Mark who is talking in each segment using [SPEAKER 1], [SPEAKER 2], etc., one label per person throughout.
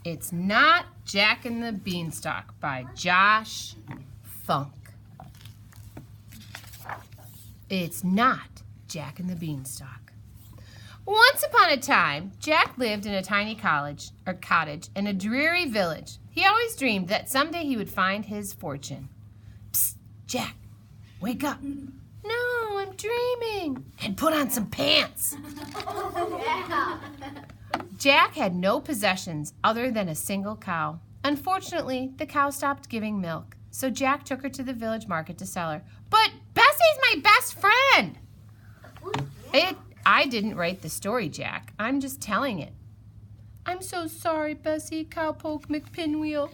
[SPEAKER 1] It's Not Jack and the Beanstalk by Josh Funk. It's not Jack and the Beanstalk. Once upon a time, Jack lived in a tiny cottage in a dreary village. He always dreamed that someday he would find his fortune. Psst, Jack, wake up. No, I'm dreaming. And put on some pants.
[SPEAKER 2] Yeah.
[SPEAKER 1] Jack had no possessions other than a single cow. Unfortunately, the cow stopped giving milk, so Jack took her to the village market to sell her. But Bessie's my best friend! I didn't write the story, Jack. I'm just telling it. I'm so sorry, Bessie, Cowpoke McPinwheel.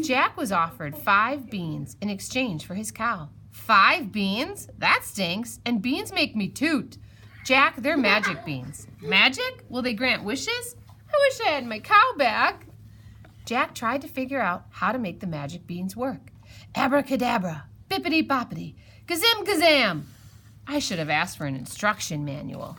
[SPEAKER 1] Jack was offered 5 beans in exchange for his cow. 5 beans? That stinks, and beans make me toot. Jack, they're magic beans. Magic? Will they grant wishes? I wish I had my cow back. Jack tried to figure out how to make the magic beans work. Abracadabra, bippity-boppity, kazim kazam. I should have asked for an instruction manual.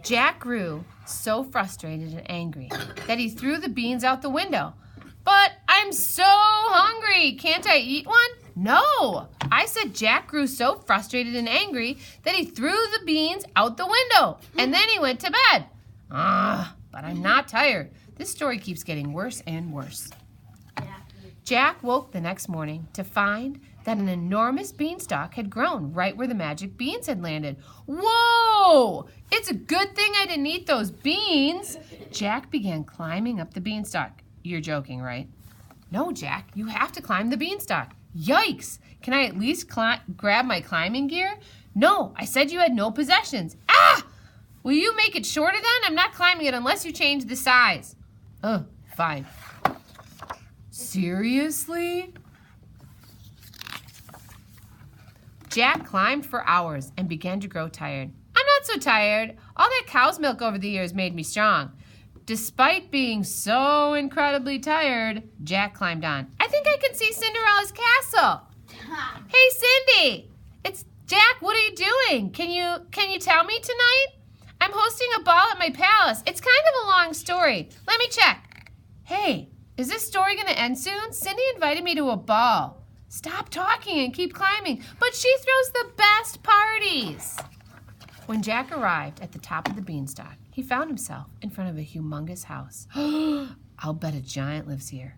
[SPEAKER 1] Jack grew so frustrated and angry that he threw the beans out the window. But I'm so hungry. Can't I eat one? No. I said Jack grew so frustrated and angry that he threw the beans out the window. And then he went to bed. But I'm not tired. This story keeps getting worse and worse. Jack woke the next morning to find that an enormous beanstalk had grown right where the magic beans had landed. Whoa! It's a good thing I didn't eat those beans. Jack began climbing up the beanstalk. You're joking, right? No, Jack, you have to climb the beanstalk. Yikes! Can I at least grab my climbing gear? No, I said you had no possessions. Ah! Will you make it shorter then? I'm not climbing it unless you change the size. Oh, fine. Seriously? Jack climbed for hours and began to grow tired. I'm not so tired. All that cow's milk over the years made me strong. Despite being so incredibly tired, Jack climbed on. I think I can see Cinderella's castle. Hey, Cindy, it's Jack. What are you doing? Can you tell me tonight? I'm hosting a ball at my palace. It's kind of a long story. Let me check. Hey, is this story going to end soon? Cindy invited me to a ball. Stop talking and keep climbing. But she throws the best parties. When Jack arrived at the top of the beanstalk, he found himself in front of a humongous house. I'll bet a giant lives here.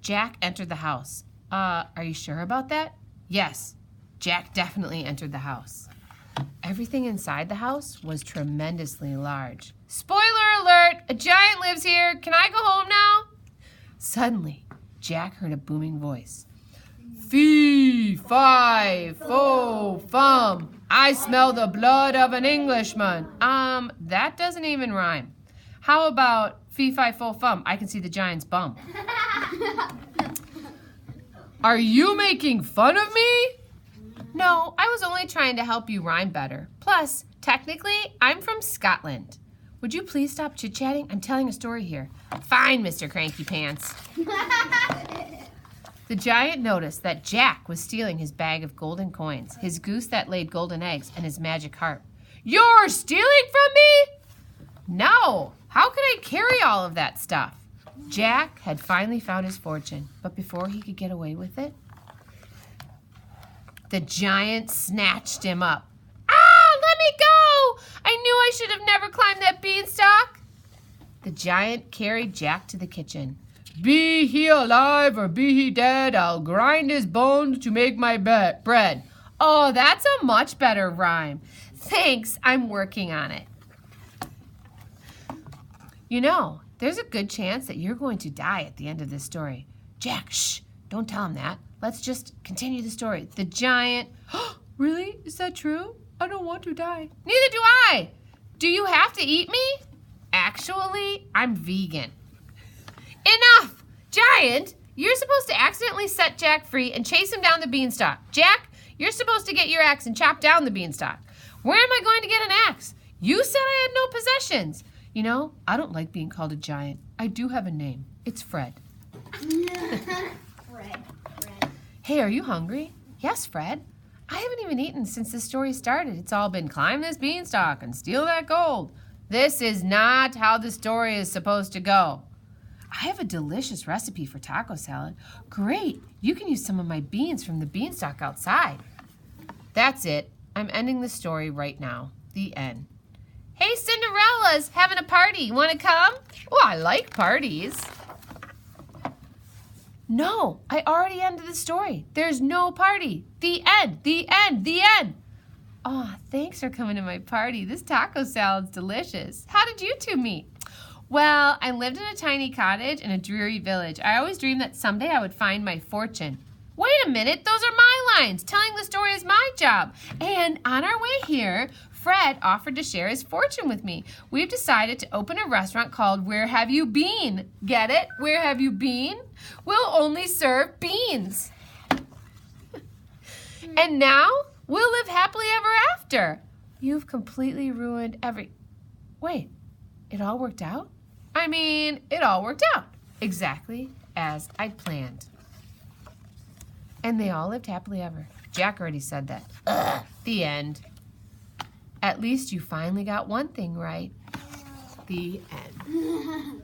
[SPEAKER 1] Jack entered the house. Are you sure about that? Yes, Jack definitely entered the house. Everything inside the house was tremendously large. Spoiler alert, a giant lives here. Can I go home now? Suddenly, Jack heard a booming voice. Fee, fi, fo, fum. I smell the blood of an Englishman. That doesn't even rhyme. How about fee, fi, fo, fum? I can see the giant's bum. Are you making fun of me? No, I was only trying to help you rhyme better. Plus, technically, I'm from Scotland. Would you please stop chit-chatting? I'm telling a story here. Fine, Mr. Cranky Pants. The giant noticed that Jack was stealing his bag of golden coins, his goose that laid golden eggs, and his magic harp. You're stealing from me? No. How could I carry all of that stuff? Jack had finally found his fortune, but before he could get away with it, the giant snatched him up. Ah, let me go! I knew I should have never climbed that beanstalk. The giant carried Jack to the kitchen. Be he alive or be he dead, I'll grind his bones to make my bread. Oh, that's a much better rhyme. Thanks, I'm working on it. You know, there's a good chance that you're going to die at the end of this story. Jack, shh, don't tell him that. Let's just continue the story. The giant... Really? Is that true? I don't want to die. Neither do I. Do you have to eat me? Actually, I'm vegan. Enough! Giant, you're supposed to accidentally set Jack free and chase him down the beanstalk. Jack, you're supposed to get your axe and chop down the beanstalk. Where am I going to get an axe? You said I had no possessions. You know, I don't like being called a giant. I do have a name. It's Fred.
[SPEAKER 2] Fred.
[SPEAKER 1] Hey, are you hungry? Yes, Fred. I haven't even eaten since the story started. It's all been climb this beanstalk and steal that gold. This is not how the story is supposed to go. I have a delicious recipe for taco salad. Great, you can use some of my beans from the beanstalk outside. That's it. I'm ending the story right now. The end. Hey, Cinderella's having a party. Want to come? Oh, I like parties. No, I already ended the story. There's no party. The end, the end, the end. Oh, thanks for coming to my party. This taco salad's delicious. How did you two meet? Well, I lived in a tiny cottage in a dreary village. I always dreamed that someday I would find my fortune. Wait a minute, those are my lines. Telling the story is my job. And on our way here, Fred offered to share his fortune with me. We've decided to open a restaurant called Where Have You Been? Get it? Where have you been? We'll only serve beans. And now we'll live happily ever after. You've completely ruined Wait, it all worked out? I mean, it all worked out. Exactly as I'd planned. And they all lived happily ever. Jack already said that. The end. At least you finally got one thing right. The end.